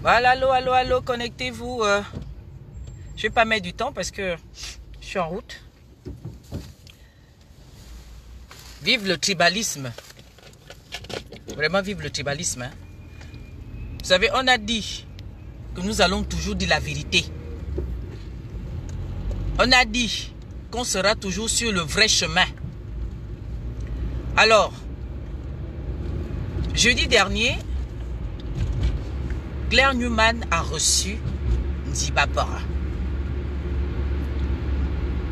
Voilà, allô, allô, allô, connectez-vous. Je vais pas mettre du temps parce que je suis en route. Vive le tribalisme. Vraiment vive le tribalisme. Hein. Vous savez, on a dit que nous allons toujours dire la vérité. On a dit qu'on sera toujours sur le vrai chemin. Alors, jeudi dernier, Claire Newman a reçu Ndiba Bra.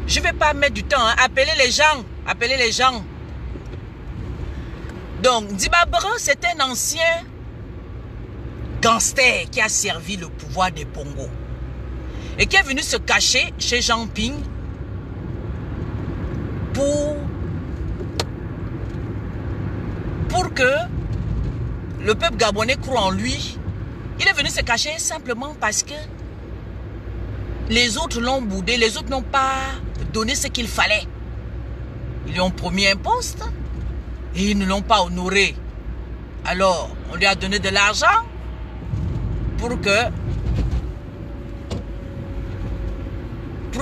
Je ne vais pas mettre du temps, hein. Appelez les gens. Appelez les gens. Donc, Ndiba Bra, c'est un ancien gangster qui a servi le pouvoir des Bongo. Et qui est venu se cacher chez Jean Ping pour que le peuple gabonais croit en lui. Il est venu se cacher simplement parce que les autres l'ont boudé, les autres n'ont pas donné ce qu'il fallait. Ils lui ont promis un poste et ils ne l'ont pas honoré. Alors, on lui a donné de l'argent pour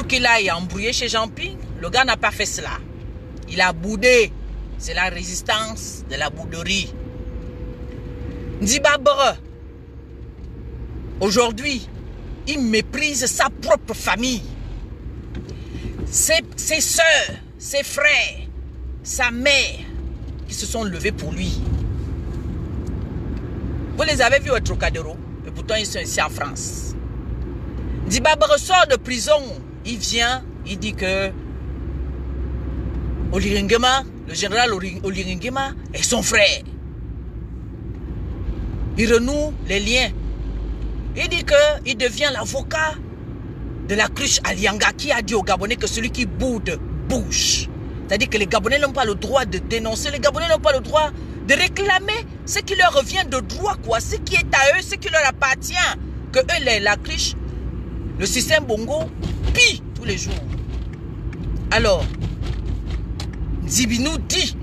qu'il aille embrouiller chez Jean Ping. Le gars n'a pas fait cela. Il a boudé. C'est la résistance de la bouderie. Ndiba Bra, aujourd'hui, il méprise sa propre famille. Ses soeurs, ses frères, sa mère, qui se sont levés pour lui. Vous les avez vus au Trocadéro, et pourtant ils sont ici en France. Ndiba Bra sort de prison. Il vient, il dit que Oliringema, le général Oliringema est son frère. Il renoue les liens. Il dit qu'il devient l'avocat de la cruche Alianga qui a dit aux Gabonais que celui qui boude, bouge. C'est-à-dire que les Gabonais n'ont pas le droit de dénoncer, les Gabonais n'ont pas le droit de réclamer ce qui leur revient de droit, quoi. Ce qui est à eux, ce qui leur appartient. Que eux, la cruche, le système Bongo, pille tous les jours. Alors, Zibi nous dit,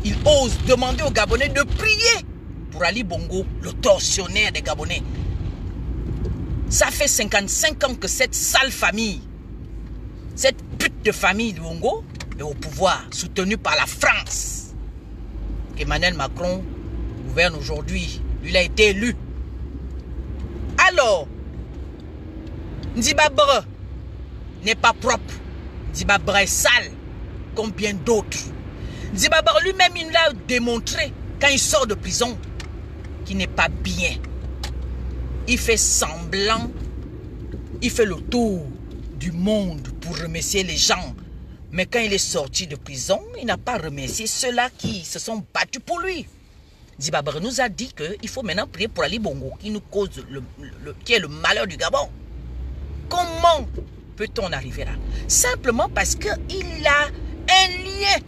il ose demander aux Gabonais de prier pour Ali Bongo, le tortionnaire des Gabonais. Ça fait 55 ans que cette sale famille, cette pute de famille de Bongo est au pouvoir, soutenue par la France. Emmanuel Macron gouverne aujourd'hui. Lui, il a été élu. Alors, Ndiba Bra n'est pas propre. Ndiba Bra est sale, comme bien d'autres. Ndiba Bra lui-même, il l'a démontré quand il sort de prison qu'il n'est pas bien. Il fait semblant, il fait le tour du monde pour remercier les gens. Mais quand il est sorti de prison, il n'a pas remercié ceux-là qui se sont battus pour lui. Ndiba Bra nous a dit qu'il faut maintenant prier pour Ali Bongo, qui nous cause qui est le malheur du Gabon. Comment peut-on arriver là? Simplement parce qu'il a un lien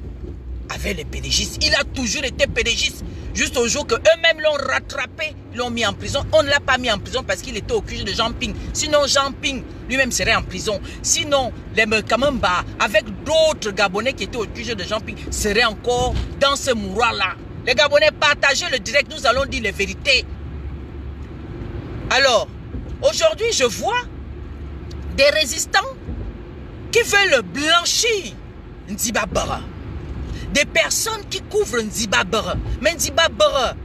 avec les pédégistes. Il a toujours été pédégiste. Juste au jour qu'eux-mêmes l'ont rattrapé, l'ont mis en prison. On ne l'a pas mis en prison parce qu'il était au QG de Jean Ping. Sinon, Jean Ping lui-même serait en prison. Sinon, les Mekamamba, avec d'autres Gabonais qui étaient au QG de Jean Ping, seraient encore dans ce mouroir-là. Les Gabonais, partagez le direct, nous allons dire les vérités. Alors, aujourd'hui, je vois des résistants qui veulent blanchir Ndiba Bra. Des personnes qui couvrent Ndiba Bra. Mais Ndiba Bra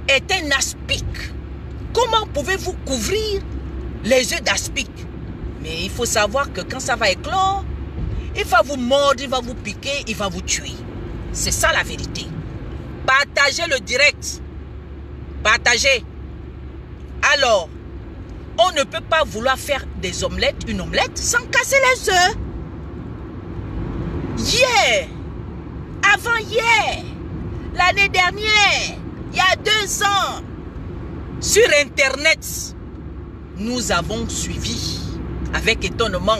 est un aspic. Comment pouvez-vous couvrir les œufs d'aspic? Mais il faut savoir que quand ça va éclore, il va vous mordre, il va vous piquer, il va vous tuer. C'est ça la vérité. Partagez le direct. Partagez. Alors, on ne peut pas vouloir faire des omelettes, une omelette, sans casser les œufs. Hier, avant-hier, l'année dernière, il y a 2 ans, sur Internet, nous avons suivi avec étonnement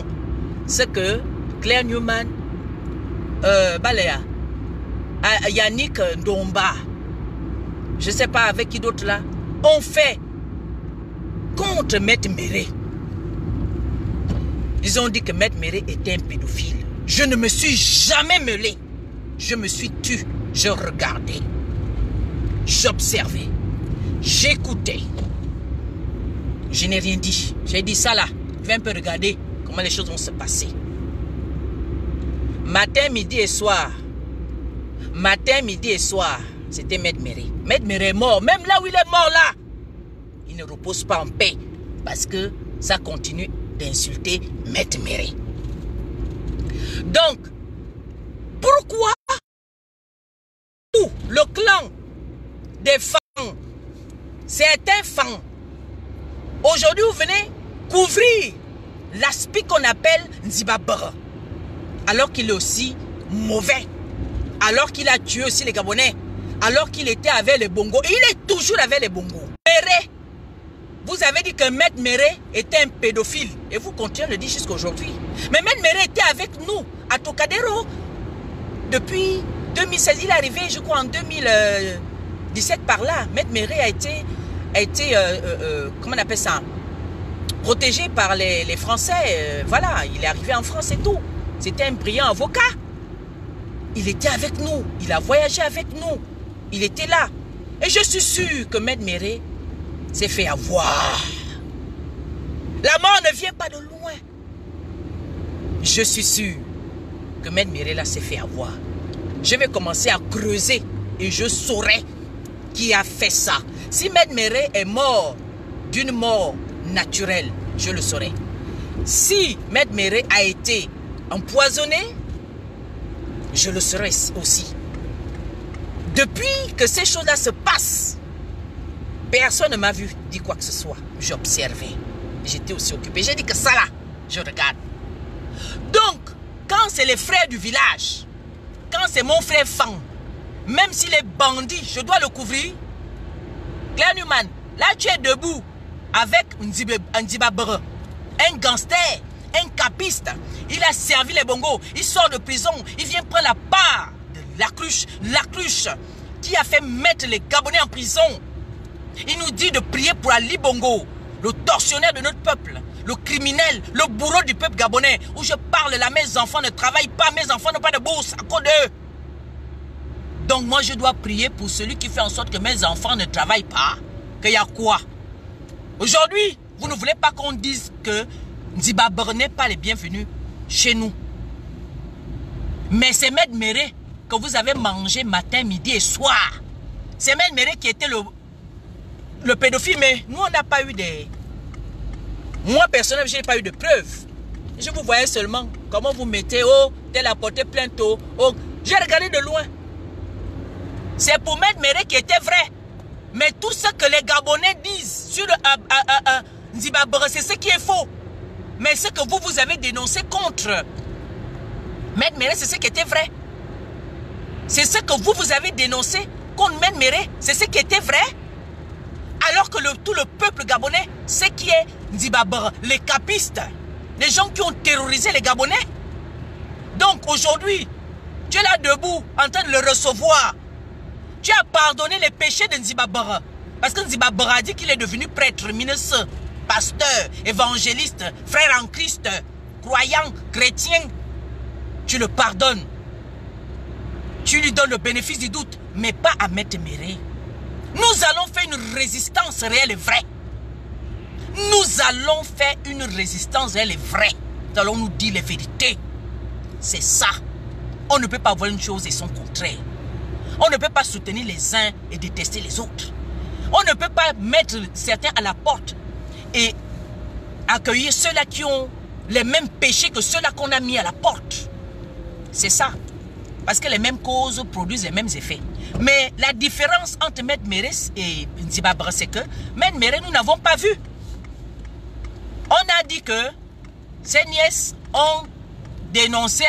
ce que Claire Newman, Yannick Ndomba, je ne sais pas avec qui d'autre là, ont fait contre Maître Méré. Ils ont dit que Maître Méré était un pédophile. Je ne me suis jamais mêlé. Je me suis tu. Je regardais. J'observais. J'écoutais. Je n'ai rien dit. J'ai dit ça là. Je vais un peu regarder comment les choses vont se passer. Matin, midi et soir. Matin, midi et soir. C'était Maître Méré. Maître Méré est mort. Même là où il est mort là. Il ne repose pas en paix. Parce que ça continue d'insulter Maître Méré. Donc, pourquoi le clan des Fang, certains Fang, aujourd'hui vous venez couvrir l'aspect qu'on appelle Nzibabara, alors qu'il est aussi mauvais, alors qu'il a tué aussi les Gabonais, alors qu'il était avec les Bongos, et il est toujours avec les Bongos. Méré, vous avez dit que Maître Méré était un pédophile, et vous continuez de le dire jusqu'à aujourd'hui. Mais Maître Méré était avec nous à Tocadéro depuis 2016. Il est arrivé, je crois, en 2017 par là. Maître Méré a été comment on appelle ça, protégé par les Français. Voilà, il est arrivé en France et tout. C'était un brillant avocat. Il était avec nous. Il a voyagé avec nous. Il était là. Et je suis sûr que Maître Méré s'est fait avoir. La mort ne vient pas de loin. Je suis sûr que Maître Méré là s'est fait avoir. Je vais commencer à creuser et je saurai qui a fait ça. Si Maître Méré est mort d'une mort naturelle, je le saurai. Si Maître Méré a été empoisonné, je le saurai aussi. Depuis que ces choses-là se passent, personne ne m'a vu dire quoi que ce soit. J'observais. J'étais aussi occupé. J'ai dit que ça là, je regarde. Donc, quand c'est les frères du village, quand c'est mon frère Fang, même s'il est bandit, je dois le couvrir. Claire Newman, là tu es debout avec Nzibabara, un gangster, un capiste. Il a servi les Bongos, il sort de prison, il vient prendre la part de la cruche qui a fait mettre les Gabonais en prison. Il nous dit de prier pour Ali Bongo, le tortionnaire de notre peuple, le criminel, le bourreau du peuple gabonais, où je parle là, mes enfants ne travaillent pas, mes enfants n'ont pas de bourse à cause d'eux. Donc moi je dois prier pour celui qui fait en sorte que mes enfants ne travaillent pas. Qu'il y a quoi? Aujourd'hui, vous ne voulez pas qu'on dise que Nzibabara n'est pas les bienvenus chez nous. Mais c'est Maître Méré que vous avez mangé matin, midi et soir. C'est Maître Méré qui était le pédophile, mais nous on n'a pas eu des... Moi personnellement, je n'ai pas eu de preuves. Je vous voyais seulement comment vous mettez, oh, tel a porté plainte, oh, j'ai regardé de loin. C'est pour Maître Méré qui était vrai. Mais tout ce que les Gabonais disent sur Nzibabara, c'est ce qui est faux. Mais ce que vous avez dénoncé contre Maître Méré, c'est ce qui était vrai. C'est ce que vous avez dénoncé contre Maître Méré, c'est ce qui était vrai. Alors que tout le peuple gabonais sait qui est Nzibabara, les capistes, les gens qui ont terrorisé les Gabonais. Donc aujourd'hui, tu es là debout en train de le recevoir. Tu as pardonné les péchés de Nzibabara. Parce que Nzibabara a dit qu'il est devenu prêtre, ministre, pasteur, évangéliste, frère en Christ, croyant, chrétien. Tu le pardonnes. Tu lui donnes le bénéfice du doute, mais pas à Maître Méré. Nous allons faire une résistance réelle et vraie. Nous allons faire une résistance réelle et vraie. Nous allons nous dire les vérités. C'est ça. On ne peut pas voir une chose et son contraire. On ne peut pas soutenir les uns et détester les autres. On ne peut pas mettre certains à la porte et accueillir ceux-là qui ont les mêmes péchés que ceux-là qu'on a mis à la porte. C'est ça. Parce que les mêmes causes produisent les mêmes effets. Mais la différence entre Maître Méré et Nzibabara, c'est que Maître Méré, nous n'avons pas vu. On a dit que ces nièces ont dénoncé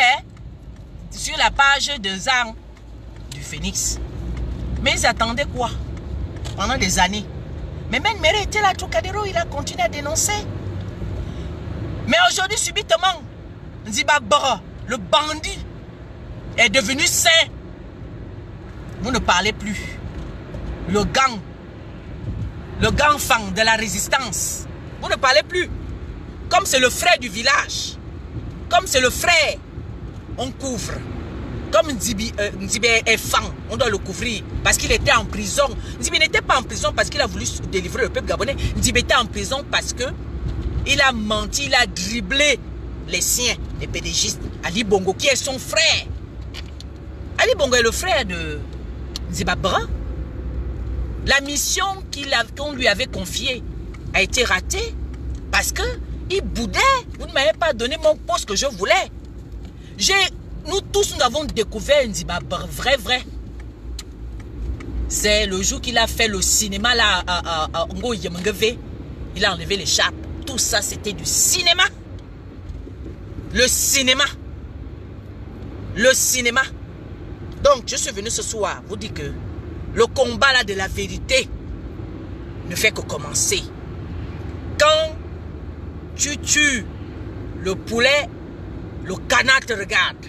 sur la page de Zang du Phénix. Mais ils attendaient quoi? Pendant des années. Mais Maître Méré était là à Trocadéro, il a continué à dénoncer. Mais aujourd'hui, subitement, Nzibabara, le bandit, est devenu saint. Vous ne parlez plus. Le gang Fang de la résistance, vous ne parlez plus. Comme c'est le frère du village, comme c'est le frère, on couvre. Comme Nzibi est fan, on doit le couvrir parce qu'il était en prison. Nzibi n'était pas en prison parce qu'il a voulu délivrer le peuple gabonais. Nzibi était en prison parce que il a menti, il a dribblé les siens, les pédégistes. Ali Bongo qui est son frère. Ali Bongo est le frère de Nziba Bra. La mission qu'on lui avait confiée a été ratée parce que il boudait. Vous ne m'avez pas donné mon poste que je voulais. Nous tous, nous avons découvert Nziba Bra, vrai. C'est le jour qu'il a fait le cinéma là à Ngo Yemengeve. Il a enlevé les chapes. Tout ça, c'était du cinéma. Le cinéma. Donc, je suis venu ce soir vous dire que le combat là de la vérité ne fait que commencer. Quand tu tues le poulet, le canard te regarde.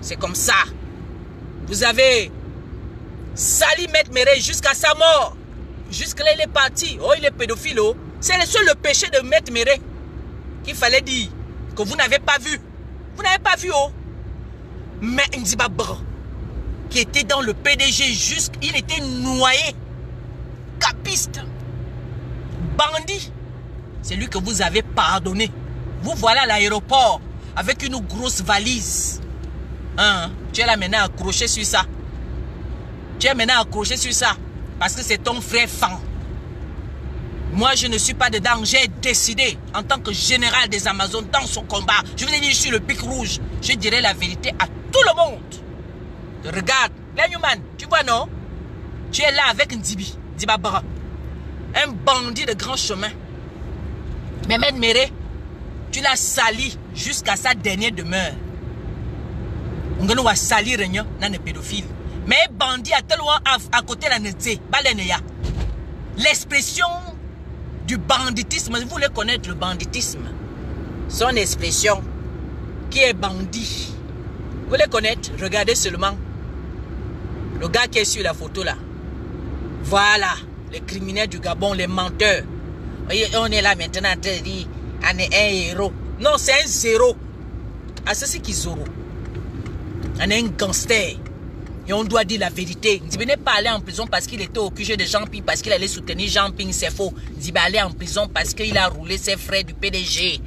C'est comme ça. Vous avez sali Maître Méré jusqu'à sa mort. Jusque-là, il est parti. Oh, il est pédophile. Oh. C'est le seul péché de Maître Méré qu'il fallait dire que vous n'avez pas vu. Vous n'avez pas vu, oh. Mais Nziba Bra, qui était dans le PDG, il était noyé. Capiste. Bandit. C'est lui que vous avez pardonné. Vous voilà à l'aéroport avec une grosse valise. Hein? Tu es là maintenant accroché sur ça. Parce que c'est ton frère fan. Moi, je ne suis pas dedans. J'ai décidé, en tant que général des Amazones, dans son combat, je vous ai dit, je suis le pic rouge. Je dirai la vérité à tout le monde. Regarde, Lenyuman, tu vois, non? Tu es là avec Nziba Bra, un bandit de grand chemin. Mehmet Méré, tu l'as sali jusqu'à sa dernière demeure. On va salir dans les pédophiles. Mais bandit à tel à côté de la nette, l'expression du banditisme, vous voulez connaître le banditisme, son expression qui est bandit. Vous voulez connaître? Regardez seulement le gars qui est sur la photo là. Voilà, les criminels du Gabon, les menteurs. On est là maintenant en train de dire on est un héros. Non, c'est un zéro. Ah, c'est ce qui est zéro. On est un gangster. Et on doit dire la vérité. Nzibi n'est pas allé en prison parce qu'il était au QG de Jean Ping, parce qu'il allait soutenir Jean Ping, c'est faux. Nzibi est allé en prison parce qu'il a roulé ses frères du PDG.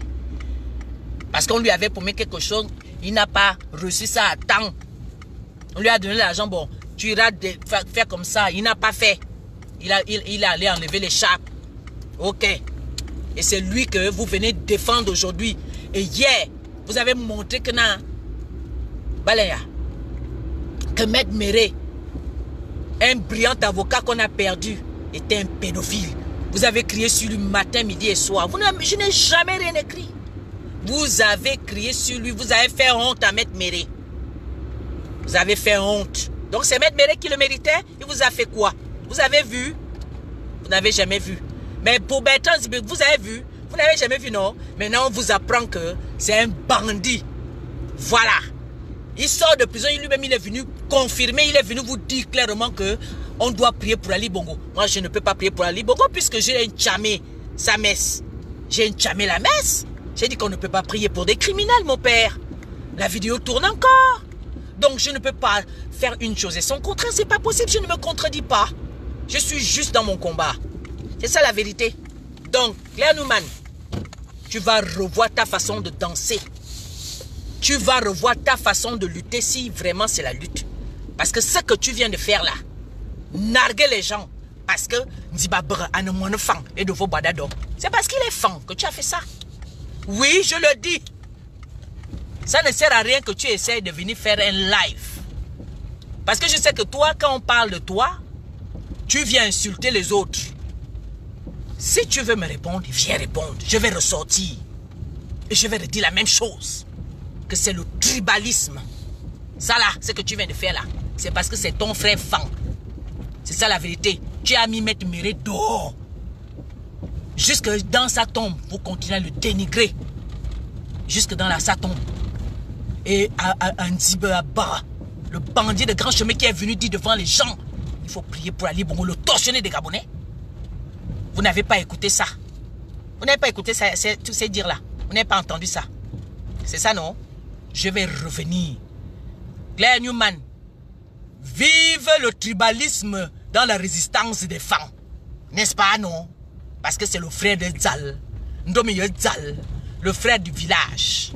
Parce qu'on lui avait promis quelque chose, il n'a pas reçu ça à temps. On lui a donné l'argent, bon, tu iras faire comme ça. Il n'a pas fait. Il est allé enlever les chapes. Ok. Et c'est lui que vous venez défendre aujourd'hui. Et hier, vous avez montré que non. Balaya. Que Maître Méré, un brillant avocat qu'on a perdu, était un pédophile. Vous avez crié sur lui matin, midi et soir. Je n'ai jamais rien écrit. Vous avez crié sur lui. Vous avez fait honte à Maître Méré. Vous avez fait honte. Donc c'est Maître Méré qui le méritait. Il vous a fait quoi? Vous avez vu? Vous n'avez jamais vu. Mais pour Bertrand, vous avez vu? Vous n'avez jamais vu, non? Maintenant, on vous apprend que c'est un bandit. Voilà. Il sort de prison, lui-même, il est venu confirmer, il est venu vous dire clairement que on doit prier pour Ali Bongo. Moi, je ne peux pas prier pour Ali Bongo puisque j'ai entamé sa messe. J'ai entamé la messe. J'ai dit qu'on ne peut pas prier pour des criminels, mon père. La vidéo tourne encore. Donc, je ne peux pas faire une chose et son contraire. C'est pas possible, je ne me contredis pas. Je suis juste dans mon combat. C'est ça la vérité. Donc, Claire Newman, tu vas revoir ta façon de danser. Tu vas revoir ta façon de lutter si vraiment c'est la lutte. Parce que ce que tu viens de faire là, narguer les gens, parce que Nziba Bra a une fan et de vos badado, c'est parce qu'il est fan que tu as fait ça. Oui, je le dis. Ça ne sert à rien que tu essaies de venir faire un live. Parce que je sais que toi, quand on parle de toi, tu viens insulter les autres. Si tu veux me répondre, viens répondre. Je vais ressortir. Et je vais te dire la même chose. Que c'est le tribalisme. Ça là, ce que tu viens de faire là, c'est parce que c'est ton frère fan. C'est ça la vérité. Tu as mis Maître Méré dehors. Jusque dans sa tombe, vous continuez à le dénigrer. Jusque dans sa tombe. Et à Nziba Bra, le bandit de grand chemin qui est venu dire devant les gens, il faut prier pour Ali Bongo, le tortionner des Gabonais. Vous n'avez pas écouté ça. Vous n'avez pas écouté ça, tous ces dires là. Vous n'avez pas entendu ça. C'est ça, non? Je vais revenir. Claire Newman, vive le tribalisme dans la résistance des femmes. N'est-ce pas, non? Parce que c'est le frère de Zal, Ndomiyo Zal, le frère du village.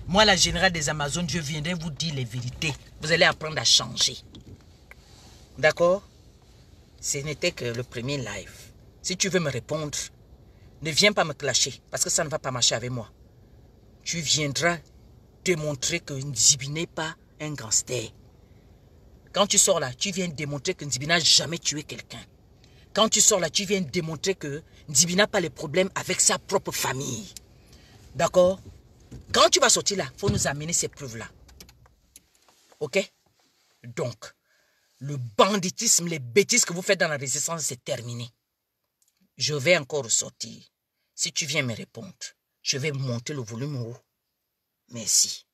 Moi, la générale des Amazones, je viendrai vous dire les vérités. Vous allez apprendre à changer. D'accord? Ce n'était que le premier live. Si tu veux me répondre, ne viens pas me clasher, parce que ça ne va pas marcher avec moi. Tu viendras démontrer que Nzibi n'est pas un gangster. Quand tu sors là, tu viens démontrer que Nzibi n'a jamais tué quelqu'un. Quand tu sors là, tu viens démontrer que Nzibi n'a pas les problèmes avec sa propre famille. D'accord? Quand tu vas sortir là, il faut nous amener ces preuves-là. Ok? Donc, le banditisme, les bêtises que vous faites dans la résistance, c'est terminé. Je vais encore ressortir. Si tu viens me répondre, je vais monter le volume haut. Merci.